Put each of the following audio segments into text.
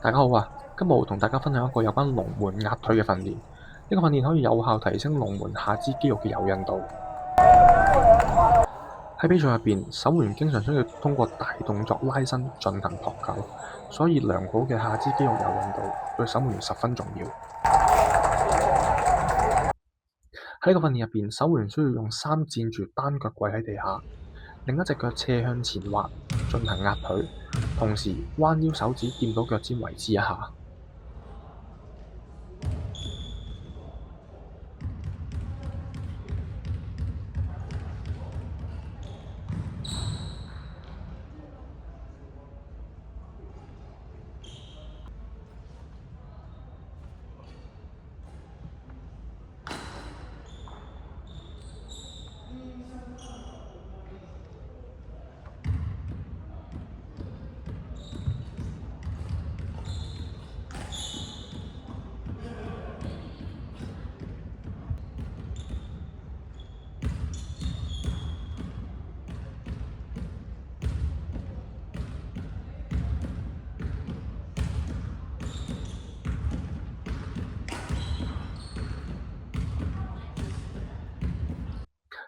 大家好啊！今日我同大家分享一個有關龍門壓腿嘅訓練。呢個訓練可以有效提升龍門下肢肌肉嘅柔韌度。喺比賽入邊，守門員經常需要通過大動作拉伸進行撲救，所以良好嘅下肢肌肉柔韌度對守門員十分重要。喺呢個訓練入邊，守門員需要用三墊住單腳跪喺地下，另一隻腳斜向前滑進行壓腿，同時彎腰手指掂到腳尖維持一下。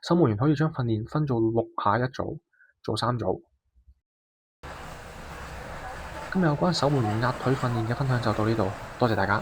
守門員可以將訓練分做6下一組，做3組。今日有關守門員壓腿訓練嘅分享就到呢度，多謝大家。